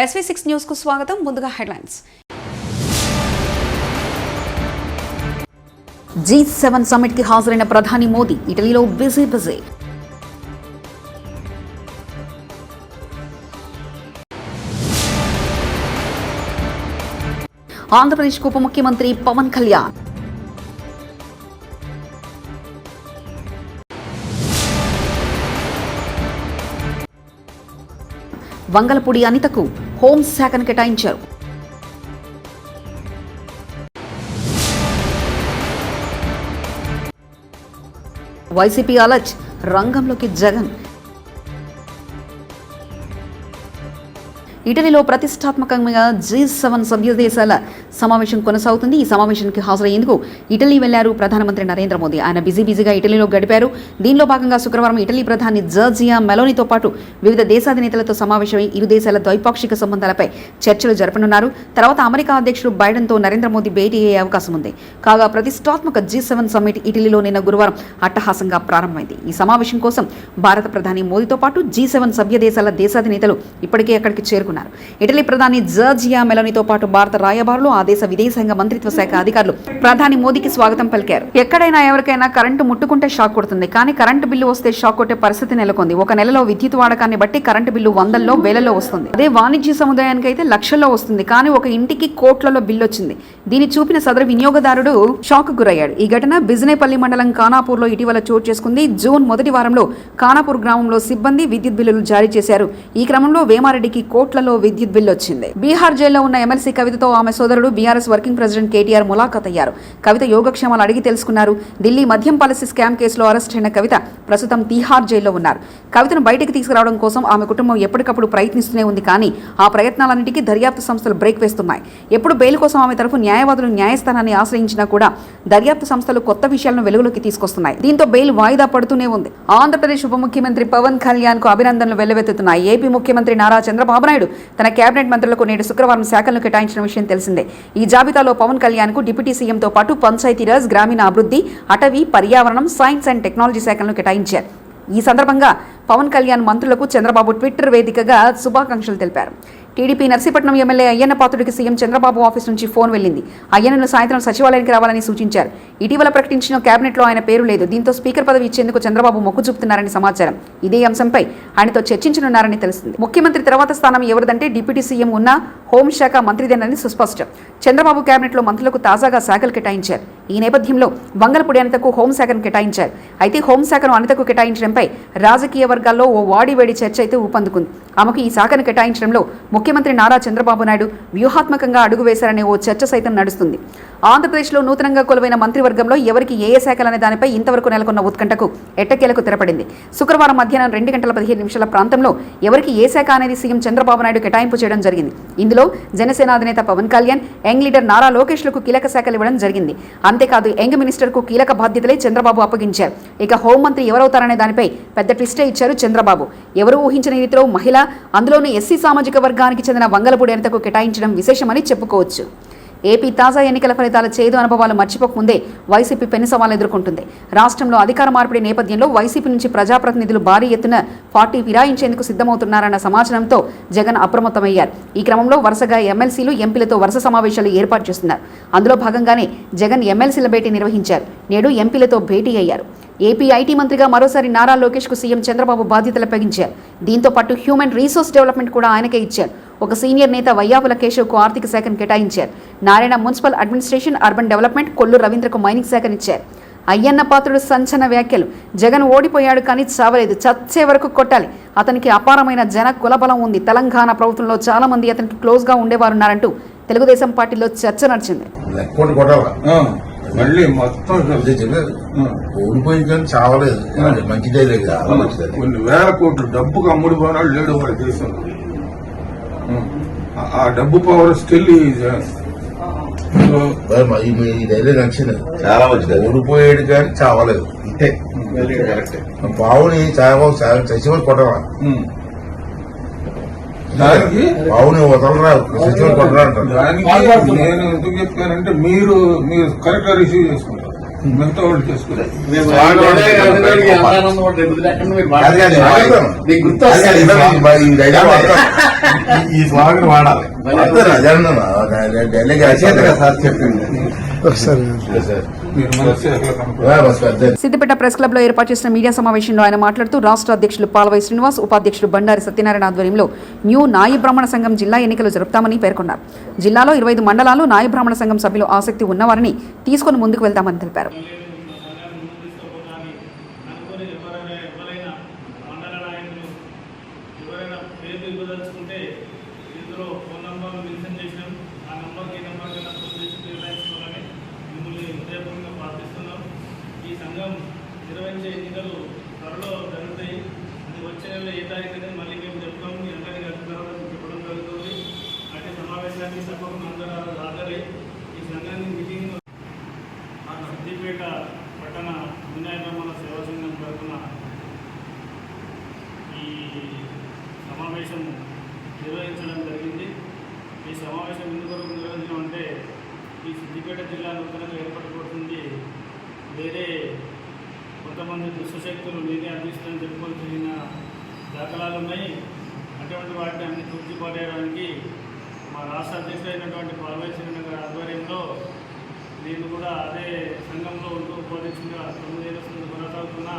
SV6 news కు స్వాగతం. ముందుగా హెడ్లైన్స్. G7 సమ్మిట్ కి హాజరైన ప్రధాని మోదీ ఇటలీలో బిజీ. ఆంధ్రప్రదేశ్ ఉప ముఖ్యమంత్రి పవన్ కళ్యాణ్. వంగలపూడి అనితకు హోంశాఖను కేటాయించారు. వైసీపీ అలర్ట్, రంగంలోకి జగన్. ఇటలీలో ప్రతిష్టాత్మకంగా G7 సభ్య దేశాల సమావేశం కొనసాగుతుంది. ఈ సమావేశానికి హాజరయ్యేందుకు ఇటలీ వెళ్లారు ప్రధానమంత్రి నరేంద్ర మోదీ. ఆయన బిజీగా ఇటలీలో గడిపారు. దీనిలో భాగంగా శుక్రవారం ఇటలీ ప్రధాని జార్జియా మెలోనీతో పాటు వివిధ దేశాధినేతలతో సమావేశమై ఇరు దేశాల ద్వైపాక్షిక సంబంధాలపై చర్చలు జరపనున్నారు. తర్వాత అమెరికా అధ్యక్షుడు బైడెన్తో నరేంద్ర మోదీ భేటీ అయ్యే అవకాశం ఉంది. కాగా ప్రతిష్టాత్మక G7 సమ్మిట్ ఇటలీలో నిన్న గురువారం అట్టహాసంగా ప్రారంభమైంది. ఈ సమావేశం కోసం భారత ప్రధాని మోదీతో పాటు G7 సభ్య దేశాల దేశాధినేతలు ఇప్పటికే అక్కడికి చేరుకున్నారు. ఇటలీ ప్రధాని జార్జియా మెలోనీతో పాటు భారత రాయబారులు, ఆ దేశ విదేశాంగ మంత్రిత్వ శాఖ అధికారులు ప్రధాని మోదీకి స్వాగతం పలికారు. ఎక్కడైనా ఎవరికైనా కరెంటు ముట్టుకుంటే షాక్ కొడుతుంది, కానీ కరెంటు బిల్లు వస్తే షాక్ కొట్టే పరిస్థితి నెలకొంది. ఒక నెలలో విద్యుత్ వాడకాన్ని బట్టి కరెంటు బిల్లు వందల్లో వేలలో వస్తుంది. అదే వాణిజ్య సముదాయానికి అయితే లక్షల్లో వస్తుంది. కానీ ఒక ఇంటికి కోట్లలో బిల్లు వచ్చింది. దీన్ని చూపిన సదరు వినియోగదారుడు షాక్ గురయ్యాడు. ఈ ఘటన బిజినేపల్లి మండలం ఖానాపూర్లో ఇటీవల చోటు చేసుకుంది. జూన్ మొదటి వారంలో ఖానాపూర్ గ్రామంలో సిబ్బంది విద్యుత్ బిల్లులు జారీ చేశారు. ఈ క్రమంలో వేమారెడ్డికి కోట్లలో విద్యుత్ బిల్లు వచ్చింది. బీహార్ జైల్లో ఉన్న ఎమ్మెల్సీ కవితతో ఆమె సోదరుడు బీఆర్ఎస్ వర్కింగ్ ప్రెసిడెంట్ కేటీఆర్ ములాఖాత్ అయ్యారు. కవిత యోగక్షేమాలు అడిగి తెలుసుకున్నారు. ఢిల్లీ మద్యం పాలసీ స్కామ్ కేసులో అరెస్ట్ అయిన కవిత ప్రస్తుతం తిహార్ జైల్లో ఉన్నారు. కవితను బయటకు తీసుకురావడం కోసం ఆమె కుటుంబం ఎప్పటికప్పుడు ప్రయత్నిస్తూనే ఉంది. కానీ ఆ ప్రయత్నాలన్నింటికీ దర్యాప్తు సంస్థలు బ్రేక్ వేస్తున్నాయి. ఎప్పుడు బెయిల్ కోసం ఆమె తరఫు న్యాయవాదులు న్యాయస్థానాన్ని ఆశ్రయించినా కూడా దర్యాప్తు సంస్థలు కొత్త విషయాలను వెలుగులోకి తీసుకొస్తున్నాయి. దీంతో బెయిల్ వాయిదా పడుతూనే ఉంది. ఆంధ్రప్రదేశ్ ఉప ముఖ్యమంత్రి పవన్ కళ్యాణ్ కు అభినందనలు వెల్లువెత్తుతున్నాయి. ఏపీ ముఖ్యమంత్రి నారా చంద్రబాబు నాయుడు తన కేబినెట్ మంత్రులకు నేడు శుక్రవారం శాఖలను కేటాయించిన విషయం తెలిసిందే. ఈ జాబితాలో పవన్ కళ్యాణ్ కు డిప్యూటీ సీఎంతో పాటు పంచాయతీరాజ్, గ్రామీణ అభివృద్ధి, అటవీ, పర్యావరణం, సైన్స్ అండ్ టెక్నాలజీ శాఖలను కేటాయించారు. ఈ సందర్భంగా పవన్ కళ్యాణ్ మంత్రులకు చంద్రబాబు ట్విట్టర్ వేదికగా శుభాకాంక్షలు తెలిపారు. టీడీపీ నర్సీపట్నం ఎమ్మెల్యే అయ్యన్న పాత్రుడికి సీఎం చంద్రబాబు ఆఫీస్ నుంచి ఫోన్ వెళ్లింది. అయ్యన్నను సాయంత్రం సచివాలయానికి రావాలని సూచించారు. ఇటీవల ప్రకటించిన కేబినెట్లో ఆయన పేరు లేదు. దీంతో స్పీకర్ పదవి ఇచ్చేందుకు చంద్రబాబు మొగ్గు చూపుతున్నారని సమాచారం. ఇదే అంశంపై ఆయనతో చర్చించనున్నారని తెలిసింది. ముఖ్యమంత్రి తర్వాత స్థానం ఎవరిదంటే డిప్యూటీ సీఎం ఉన్న హోంశాఖ మంత్రిదేనని సుస్పష్టం. చంద్రబాబు కేబినెట్లో మంత్రులకు తాజాగా శాఖలు కేటాయించారు. ఈ నేపథ్యంలో వంగలపూడి అనితకు హోంశాఖను కేటాయించారు. అయితే హోంశాఖను అనితకు కేటాయించడంపై రాజకీయ వర్గాల్లో ఓ వాడివేడి చర్చ అయితే ఊపందుకుంది. ఆమెకు ఈ శాఖను కేటాయించడంలో ముఖ్యమంత్రి నారా చంద్రబాబు నాయుడు వ్యూహాత్మకంగా అడుగు వేశారనే ఓ చర్చ సైతం నడుస్తుంది. ఆంధ్రప్రదేశ్లో నూతనంగా కొలువైన మంత్రివర్గంలో ఎవరికి ఏ శాఖలనే దానిపై ఇంతవరకు నెలకొన్న ఉత్కంఠకు ఎట్టకేలకు తెరపడింది. శుక్రవారం మధ్యాహ్నం 2:15 ప్రాంతంలో ఎవరికి ఏ శాఖ అనేది సీఎం చంద్రబాబు నాయుడు కేటాయింపు చేయడం జరిగింది. ఇందులో జనసేన అధినేత పవన్ కళ్యాణ్, యంగ్ లీడర్ నారా లోకేష్లకు కీలక శాఖలు ఇవ్వడం జరిగింది. అంతేకాదు యంగ్ మినిస్టర్కు కీలక బాధ్యతలే చంద్రబాబు అప్పగించారు. ఇక హోంమంత్రి ఎవరవుతారనే దానిపై పెద్ద ట్విస్టే ఇచ్చారు చంద్రబాబు. ఎవరు ఊహించిన రీతిలో మహిళ, అందులోనూ ఎస్సీ సామాజిక వర్గానికి చెందిన వంగలపూడి అనితకు కేటాయించడం విశేషమని చెప్పుకోవచ్చు. ఏపీ తాజా ఎన్నికల ఫలితాల చేదు అనుభవాలు మర్చిపోకముందే వైసీపీ పెను సవాలు ఎదుర్కొంటుంది. రాష్ట్రంలో అధికార మార్పిడి నేపథ్యంలో వైసీపీ నుంచి ప్రజాప్రతినిధులు భారీ ఎత్తున పార్టీ ఫిరాయించేందుకు సిద్ధమవుతున్నారన్న సమాచారంతో జగన్ అప్రమత్తమయ్యారు. ఈ క్రమంలో వరుసగా ఎమ్మెల్సీలు, ఎంపీలతో వరుస సమావేశాలు ఏర్పాటు చేస్తున్నారు. అందులో భాగంగానే జగన్ ఎమ్మెల్సీల భేటీ నిర్వహించారు. నేడు ఎంపీలతో భేటీ అయ్యారు. ఏపీ ఐటీ మంత్రిగా మరోసారి నారా లోకేష్కు సీఎం చంద్రబాబు బాధ్యతలు అప్పగించారు. దీంతో పాటు హ్యూమన్ రీసోర్స్ డెవలప్మెంట్ కూడా ఆయనకే ఇచ్చారు. ఒక సీనియర్ నేత వయ్యాపుల కేశవ్కు ఆర్థిక శాఖను కేటాయించారు. Narayana municipal administration, urban development, Kollu రవీంద్రకు మైనింగ్ శాఖనిచ్చారు. అయ్యన్న పాత్రుడు సంచలన వ్యాఖ్యలు. జగన్ ఓడిపోయాడు కానీ చావలేదు, చచ్చే వరకు కొట్టాలి. అతనికి అపారమైన జన కులబలం ఉంది. తెలంగాణ ప్రభుత్వంలో చాలా మంది అతనికి క్లోజ్గా ఉండేవారున్నారంటూ తెలుగుదేశం పార్టీలో చర్చ నడిచింది. మళ్ళీ మొత్తం ఓడిపోయి కానీ చావలేదు, మంచిదే లేదు. కొన్ని వేల కోట్లు డబ్బుకు అమ్ముడు పోనాడు లేడు వాడి దేశంలో. ఆ డబ్బు పవర్ స్టిల్ ఇదైతే నచ్చింది, చాలా మంచిది. ఓడిపోయాడు కానీ చావలేదు, ఇంతే. పావుని చచ్చిపోయి కొట్టరా, దానికి పావుని వదలరా, చచ్చిపోయి కొట్టరా అంటారు. దానికి నేను ఎందుకు చెప్పానంటే మీరు కరెక్ట్ గా రిసీవ్ చేసుకుంటారు. మిగతా వాళ్ళు చేసుకునే ఈ స్వాగతం వాడాలి సిద్దిపేట ప్రెస్ క్లబ్ లో ఏర్పాటు చేసిన మీడియా సమావేశంలో ఆయన మాట్లాడుతూ రాష్ట్ర అధ్యక్షులు పాల్వై శ్రీనివాస్, ఉపాధ్యక్షులు బండారి సత్యనారాయణ ఆధ్వర్యంలో న్యూ నాయి బ్రాహ్మణ సంఘం జిల్లా ఎన్నికలు జరుపుతామని పేర్కొన్నారు. జిల్లాలో 25 మండలాలు నాయి బ్రాహ్మణ సంఘం సభ్యులు ఆసక్తి ఉన్నవారిని తీసుకుని ముందుకు వెళ్తామని తెలిపారు. ఈ సంఘం నిర్వహించే ఎన్నికలు త్వరలో జరుగుతాయి. అది వచ్చే నెలలో ఏ తారీఖు మళ్ళీ మేము చెప్తాము. మీ అందరికీ చెప్పడం జరుగుతుంది. అటు సమావేశానికి తప్పకుండా అందరూ హాజరై ఈ సంఘాన్ని మీటింగ్ సిద్దిపేట పట్టణ వినాయక బ్రాహ్మణ సేవా సంఘం తరఫున ఈ సమావేశం నిర్వహించడం జరిగింది. ఈ సమావేశం ఎందుకు నిర్వహించడం అంటే ఈ సిద్దిపేట జిల్లా నూతనంగా ఏర్పడబడుతుంది. వేరే కొంతమంది దుష్టశక్తులు నేనే అందిస్తుందని చెప్పుకొని తిరిగిన దాఖలాలు ఉన్నాయి. అటువంటి వాటిని అన్ని తూర్చిపడేయడానికి మా రాష్ట్ర అధ్యక్షుడైనటువంటి పాల్వై శ్రీనివాస్ గారి ఆధ్వర్యంలో నేను కూడా అదే సంఘంలో ఉంటూ ఉపాధ్యక్షుడిగా 9 ఏళ్ల కొనసాగుతున్న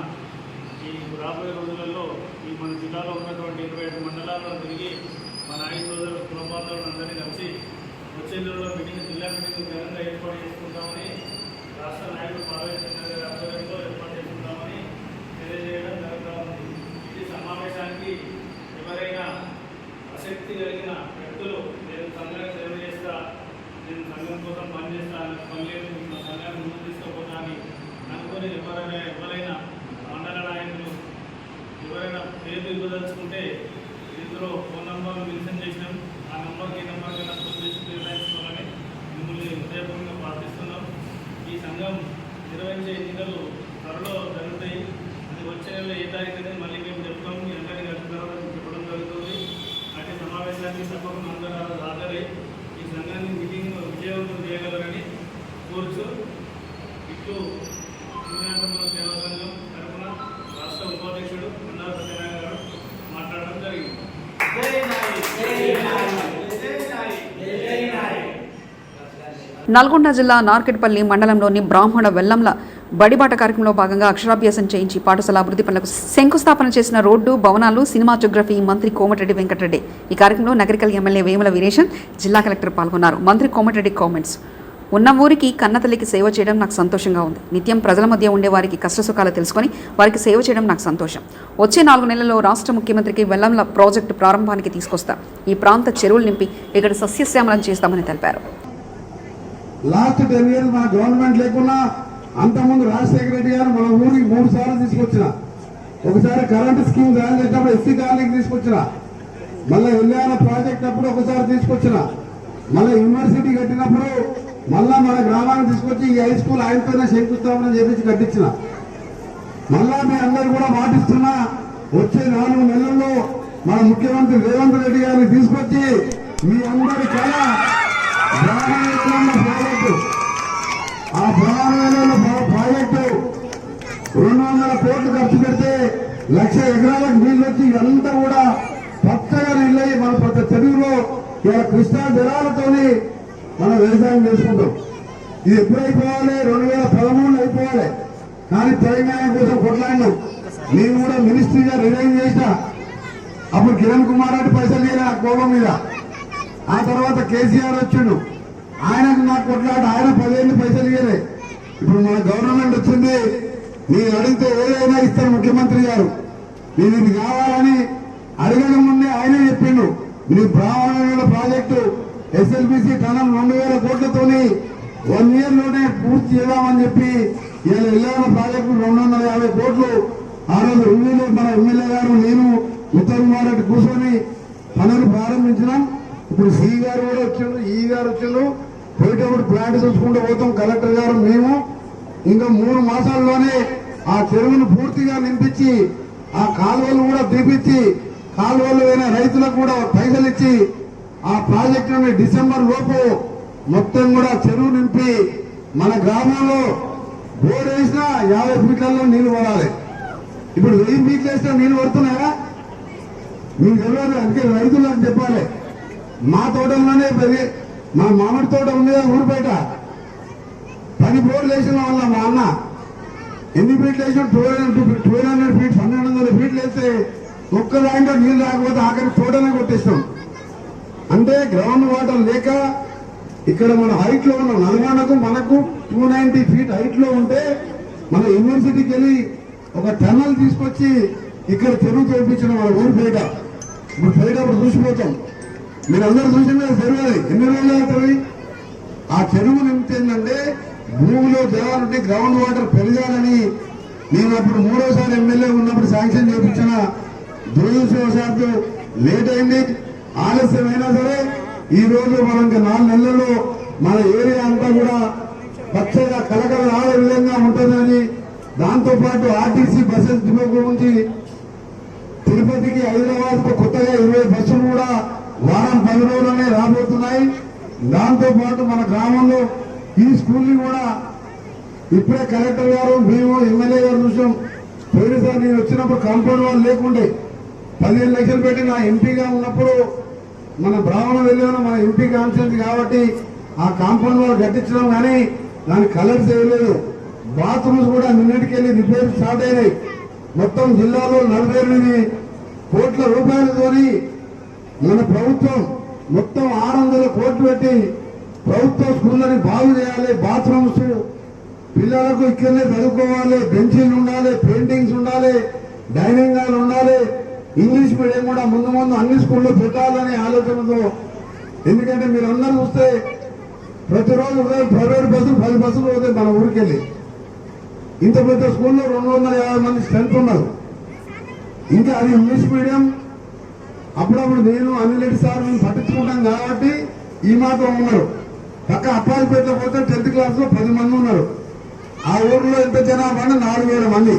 ఈ రాబోయే రోజులలో ఈ మన జిల్లాలో ఉన్నటువంటి 25 మండలాల్లో తిరిగి మన నాయక సోదరులు కులబాంధవులను అందరినీ కలిసి వచ్చే నెలలో మీటింగ్ జిల్లా మీటింగ్ ఘనంగా ఏర్పాటు చేసుకుంటామని రాష్ట్ర నాయకుడు పాల్వై శ్రీనివాస్ గారి ఆధ్వర్యంలో ఏర్పాటు చేసుకుంటామని తెలియజేయడం జరుగుతూ ఉంది. ఈ సమావేశానికి ఎవరైనా ఆసక్తి కలిగిన వ్యక్తులు నేను సంఘానికి సేవ చేస్తా, నేను సంఘం కోసం పనిచేస్తాను, పనిలేదు మా సంఘాన్ని ముందు తీసుకుపోతానని అనుకుని ఎవరైనా మండల నాయకులు ఎవరైనా పేరు ఇవ్వదలుచుకుంటే ఇందులో ఫోన్ నంబర్లు మెన్షన్ చేసినాం. ఆ నెంబర్కి కన్నా ఫోన్ చేసి నిర్ణయించుకోవాలని మిమ్మల్ని హృదయపూర్వకంగా ప్రార్థిస్తున్నాం. ఈ సంఘం నిర్వహించే ఎన్నికలు త్వరలో జరుగుతాయి. అది వచ్చే నెలలో ఏ తారీఖు మళ్ళీ మేము చెప్తాము. మీ అందరికీ చెప్పడం జరుగుతుంది. అటు సమావేశానికి తప్పకుండా అందరూ హాజరై ఈ సంఘాన్ని మీటింగ్ విజయవంతం చేయగలరని కోరుచు ఇట్లు వినాయక సేవా సంఘం తరఫున రాష్ట్ర ఉపాధ్యక్షుడు బండారి సత్యనారాయణ గారు మాట్లాడడం జరిగింది. నల్గొండ జిల్లా నార్కెట్పల్లి మండలంలోని బ్రాహ్మణ వెల్లంల బడిబాట కార్యక్రమంలో భాగంగా అక్షరాభ్యాసం చేయించి పాఠశాల అభివృద్ధి పనులకు శంకుస్థాపన చేసిన రోడ్డు, భవనాలు, సినిమాటోగ్రఫీ మంత్రి కోమటిరెడ్డి వెంకటరెడ్డి. ఈ కార్యక్రమంలో నగరికల్ ఎమ్మెల్యే వేముల వీరేశన్, జిల్లా కలెక్టర్ పాల్గొన్నారు. మంత్రి కోమటిరెడ్డి కామెంట్స్: ఉన్న ఊరికి కన్నతల్లికి సేవ చేయడం నాకు సంతోషంగా ఉంది. నిత్యం ప్రజల మధ్య ఉండే వారికి కష్టసుఖాలు తెలుసుకొని వారికి సేవ చేయడం నాకు సంతోషం. వచ్చే 4 నెలల్లో రాష్ట్ర ముఖ్యమంత్రికి వెల్లంల ప్రాజెక్టు ప్రారంభానికి తీసుకొస్తా. ఈ ప్రాంత చెరువులు నింపి ఇక్కడ సస్యశ్యామలం చేస్తామని తెలిపారు. లాస్ట్ 10 years మన గవర్నమెంట్ లేకున్నా అంతకుముందు రాజశేఖర రెడ్డి గారు మన ఊరికి 3 సార్లు తీసుకొచ్చిన. ఒకసారి కరెంటు స్కీమ్ జాయిన్ చేసినప్పుడు ఎస్సీ కాలనీకి తీసుకొచ్చిన, మళ్ళీ ఎల్ఆర్ ప్రాజెక్ట్ అప్పుడు ఒకసారి తీసుకొచ్చిన, మళ్ళీ యూనివర్సిటీ కట్టినప్పుడు మళ్ళా మన గ్రామానికి తీసుకొచ్చి ఈ హై స్కూల్ ఆయనతోనే శంకుస్థాపన చేపించి కట్టించిన. మళ్ళా మీ అందరు కూడా మాటిస్తున్నా వచ్చే 4 నెలల్లో మన ముఖ్యమంత్రి రేవంత్ రెడ్డి గారిని తీసుకొచ్చి మీ అందరి కళ ప్రాజెక్టు, ఆ ప్రాజెక్టు 200 కోట్లు ఖర్చు పెడితే 1,00,000 ఎకరాలకు నీళ్ళు వచ్చి ఇదంతా కూడా పచ్చగా నీళ్ళయి మన ప్రతి చెరువులో ఇలా కృష్ణా జలాలతోని మనం వ్యవసాయం చేసుకుంటాం. ఇది ఎప్పుడైపోవాలి? 2013 అయిపోవాలి. కానీ తెలంగాణ కోసం కొట్లాడినాం. నేను కూడా మినిస్ట్రీగా రిజైన్ చేసిన. అప్పుడు కిరణ్ కుమార్ రెడ్డి పైసలు తీయలే ఆ కోపం మీద. ఆ తర్వాత కేసీఆర్ వచ్చిండు, ఆయనకు నాకు కొట్లాట, ఆయన 10 ఏళ్ళు పైసలు ఇయ్యలే. ఇప్పుడు మన గవర్నమెంట్ వచ్చింది, నేను అడిగితే ఏదైనా ఇస్తారు ముఖ్యమంత్రి గారు. నేను ఇది కావాలని అడగడం ముందే ఆయనే చెప్పిండు, నీ బ్రాహ్మణుల ప్రాజెక్టు ఎస్ఎల్బిసి టనల్ 2,000 కోట్లతోని 1 year లోనే పూర్తి చేద్దామని చెప్పి ఇలా ఎల్లాల ప్రాజెక్టు 250 కోట్లు ఆ రోజు రివ్యూలో మన ఎమ్మెల్యే గారు నేను ఉత్తమ్ కుమార్ రెడ్డి కూర్చొని పనులు ప్రారంభించినాం. ఇప్పుడు సి గారు కూడా వచ్చిండు, ఈ గారు వచ్చిండు. పోయేటప్పుడు ప్లాంట్ చూసుకుంటూ పోతాం. కలెక్టర్ గారు మేము ఇంకా 3 మాసాల్లోనే ఆ చెరువును పూర్తిగా నింపించి ఆ కాలువలు కూడా తీపిచ్చి కాలువలు అయిన రైతులకు కూడా పైసలు ఇచ్చి ఆ ప్రాజెక్టుని డిసెంబర్ లోపు మొత్తం కూడా చెరువు నింపి మన గ్రామంలో బోర్ వేసినా 50 ఫీట్లలో నీళ్లు పడాలి. ఇప్పుడు 1000 ఫీట్లు వేసినా నీళ్లు పడుతున్నాయా? మీకు తెలియదు. అందుకే రైతులకు చెప్పాలి. మా తోటలోనే మా మామిడి తోట ఉంది ఊరు బయట 10 బోర్లు వేసిన వల్ల మా అన్న ఎన్ని ఫీట్లు వేసిన 1200 ఫీట్ 1200 ఫీట్లు వేస్తే ఒక్క దాంట్లో నీళ్ళు రాకపోతే ఆఖరి తోటనే కొట్టేస్తాం. అంటే గ్రౌండ్ వాటర్ లేక ఇక్కడ మన హైట్ లో ఉన్న నల్గొండకు మనకు 290 ఫీట్ హైట్ లో ఉంటే మన యూనివర్సిటీకి వెళ్ళి ఒక టన్నల్ తీసుకొచ్చి ఇక్కడ చెరువు చేయించిన మన ఊరు పేట. ఇప్పుడు పేట చూసిపోతాం. మీరు అందరూ చూసిన చెరువు అది ఎన్ని రోజులు అవుతుంది. ఆ చెరువు నిమిత్తంటే భూమిలో జలాలుంటే గ్రౌండ్ వాటర్ పెరగాలని నేను అప్పుడు 3వ ఎమ్మెల్యే ఉన్నప్పుడు శాంక్షన్ చేయించిన. దురదృష్టవశాత్తు లేట్ అయింది. ఆలస్యమైనా సరే ఈ రోజు మనం 4 నెలల్లో మన ఏరియా అంతా కూడా పచ్చగా కలకల ఆడే విధంగా ఉంటుందని, దాంతో పాటు ఆర్టీసీ బస్సెస్ డిపో గురించి తిరుపతికి హైదరాబాద్ కు కొత్తగా 20 బస్సులు కూడా వారం 10 రోజుల్లోనే రాబోతున్నాయి. దాంతో పాటు మన గ్రామంలో ఈ స్కూల్ ని కూడా ఇప్పుడే కలెక్టర్ గారు మేము ఎమ్మెల్యే గారు చూసాం. పోయినసారి నేను వచ్చినప్పుడు కాంపౌండ్ వాళ్ళు లేకుండే 15 లక్షలు పెట్టి నా ఎంపీగా ఉన్నప్పుడు మన బ్రాహ్మణ వెళ్ళాను. మన ఎంపీ కాన్స్టిట్యూన్సీ కాబట్టి ఆ కాంపౌండ్ వాళ్ళు కట్టించడం కానీ దానికి కలర్స్ వేయలేదు. బాత్రూమ్స్ కూడా నిన్నటికెళ్ళి రిపేర్ స్టార్ట్ అయినాయి. మొత్తం జిల్లాలో 48 కోట్ల రూపాయలతోని మన ప్రభుత్వం మొత్తం 600 కోట్లు పెట్టి ప్రభుత్వ స్కూళ్ళని బాగు చేయాలి. బాత్రూమ్స్ పిల్లలకు ఇక్కడనే చదువుకోవాలి, బెంచీలు ఉండాలి, పెయింటింగ్స్ ఉండాలి, డైనింగ్ హాల్ ఉండాలి. ఇంగ్లీష్ మీడియం కూడా ముందు ముందు అన్ని స్కూల్లో పెట్టాలనే ఆలోచనతో. ఎందుకంటే మీరు అందరూ చూస్తే ప్రతిరోజు ఉదయం ప్రైవేట్ బస్సులు 10 బస్సులు పోతాయి మన ఊరికెళ్ళి. ఇంత పెద్ద స్కూల్లో 250 మంది స్ట్రెంత్ ఉన్నారు. ఇంకా అది ఇంగ్లీష్ మీడియం. అప్పుడప్పుడు నేను అనిల్ రెడ్డి సార్ మేము పట్టించుకుంటాం కాబట్టి ఈ మాత్రం ఉన్నారు. పక్క అప్పాజిపేటలో పోతే 10th క్లాస్ లో 10 మంది ఉన్నారు. ఆ ఊర్లో ఎంత జనాభా అంటే 4000 మంది.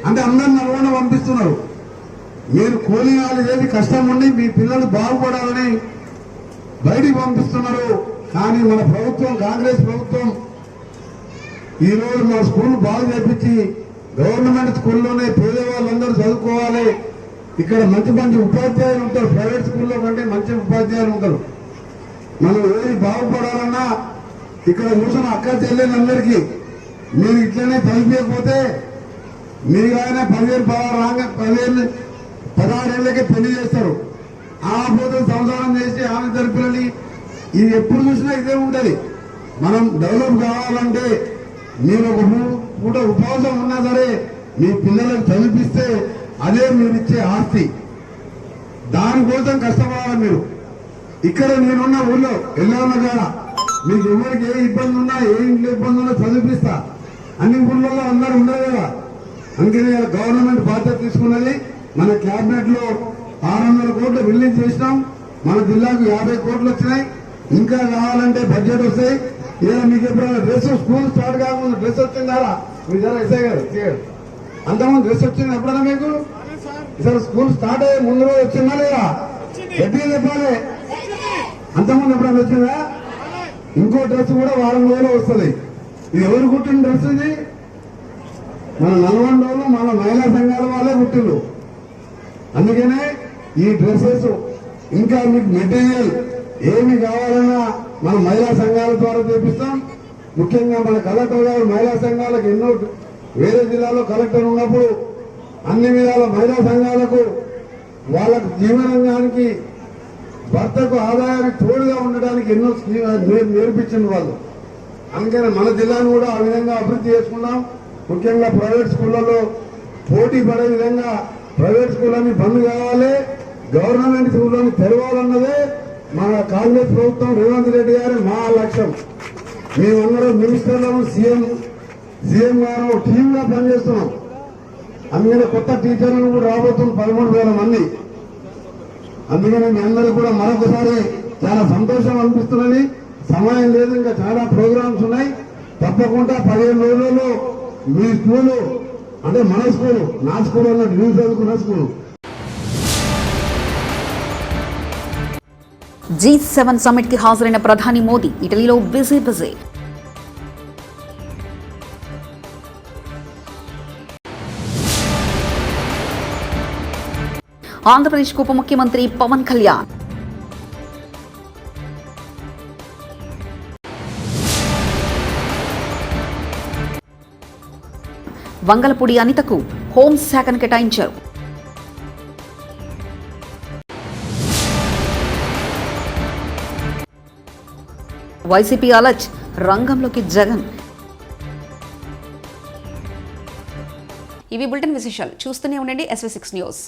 అంటే అందరు నల్గొండ పంపిస్తున్నారు. మీరు కూలీనాలు చేసి కష్టం ఉండి మీ పిల్లలు బాగుపడాలని బయటికి పంపిస్తున్నారు. కానీ మన ప్రభుత్వం కాంగ్రెస్ ప్రభుత్వం ఈ రోజు మా స్కూల్ బాగు చేపించి గవర్నమెంట్ స్కూల్లోనే పేదవాళ్ళందరూ చదువుకోవాలి. ఇక్కడ మంచి మంచి ఉపాధ్యాయులు ఉంటారు. ప్రైవేట్ స్కూల్లో కంటే మంచి ఉపాధ్యాయులు ఉంటారు. మనం ఏది బాగుపడాలన్నా ఇక్కడ కూర్చున్న అక్క చెల్లెలందరికీ మీరు ఇట్లనే చదివిపోతే మీరు ఆయన 16 ఏళ్ళకే పెళ్లి చేస్తారు. ఆ పోతే సంసారం చేసి ఆమె ఇద్దరు పిల్లలు. ఇది ఎప్పుడు చూసినా ఇదే ఉంటది. మనం డెవలప్ కావాలంటే మీరు ఒక పూట ఉపవాసం ఉన్నా సరే మీ పిల్లలకు చదివిస్తే అదే మీరు ఇచ్చే ఆస్తి. దానికోసం కష్టపడాలి మీరు. ఇక్కడ నేనున్న ఊళ్ళో ఎల్లమ్మ కాడ మీకు ఎవరికి ఏ ఇబ్బంది ఉన్నా ఏ ఇంట్లో ఇబ్బంది ఉన్నా చదివిస్తా. అన్ని ఊళ్ళల్లో అందరూ ఉండదు కదా. అందుకని గవర్నమెంట్ బాధ్యత తీసుకున్నది. మన క్యాబినెట్ లో 600 కోట్లు రిలీజ్ చేసినాం. మన జిల్లాకు 50 కోట్లు వచ్చినాయి. ఇంకా కావాలంటే బడ్జెట్ వస్తాయి. ఏదో మీకు ఎప్పుడైనా డ్రెస్ స్కూల్ స్టార్ట్ కాకముందు డ్రెస్ వచ్చిందారా? మీరు జర ఎస్ఐ గారు అంతకుముందు డ్రెస్ వచ్చింది ఎప్పుడైనా మీకు? ఈసారి స్కూల్ స్టార్ట్ అయ్యే ముందు రోజు వచ్చిందా లేదా? గట్టిగా చెప్పాలి. అంతకుముందు ఎప్పుడైనా వచ్చిందా? ఇంకో డ్రెస్ కూడా వారం రోజులు వస్తుంది. ఇది ఎవరు కుట్టిన డ్రెస్? ఇది మన నల్గొండలో మన మహిళా సంఘాల వాళ్ళే కుట్టిండ్రు. అందుకనే ఈ డ్రెస్సెస్ ఇంకా మీకు మెటీరియల్ ఏమి కావాలన్నా మన మహిళా సంఘాల ద్వారా చేపిస్తాం. ముఖ్యంగా మన కలెక్టర్ గారు మహిళా సంఘాలకు ఎన్నో వేరే జిల్లాలో కలెక్టర్ ఉన్నప్పుడు అన్ని విధాల మహిళా సంఘాలకు వాళ్ళకు జీవనంగానికి భర్తకు ఆదాయానికి తోడుగా ఉండడానికి ఎన్నో నేర్పించిన వాళ్ళు. అందుకని మన జిల్లాను కూడా ఆ విధంగా అభివృద్ధి చేసుకున్నాం. ముఖ్యంగా ప్రైవేట్ స్కూళ్లలో పోటీ పడే విధంగా ప్రైవేట్ స్కూళ్ళని బంద్ కావాలి, గవర్నమెంట్ స్కూళ్ళని తెరవాలన్నదే మన కాంగ్రెస్ ప్రభుత్వం రేవంత్ రెడ్డి గారి మా లక్ష్యం. మేమందరం మినిస్టర్లను సీఎం గారు టీంగా పనిచేస్తున్నాం. అందుకని కొత్త టీచర్లను కూడా రాబోతున్న 13,000 మంది. అందుకని మీ అందరూ కూడా మరొకసారి చాలా సంతోషం అనిపిస్తున్నది. సమయం లేదు, ఇంకా చాలా ప్రోగ్రామ్స్ ఉన్నాయి. తప్పకుండా 15 రోజులలో మీ స్కూలు అంటే మన స్కూలు, నా స్కూల్ అన్నట్టు నేను చదువుకున్న స్కూలు. G7 సమ్మిట్ కి హాజరైన ప్రధాని మోదీ ఇటలీలో బిజీ. ఆంధ్రప్రదేశ్కు ఉప ముఖ్యమంత్రి పవన్ కళ్యాణ్. వంగలపూడి అనితకు హోంశాఖను కేటాయించారు. వైసీపీ అలర్ట్, రంగంలోకి జగన్. ఇవి బులెటిన్ విశేషాలు. చూస్తూనే ఉండండి SV6 న్యూస్.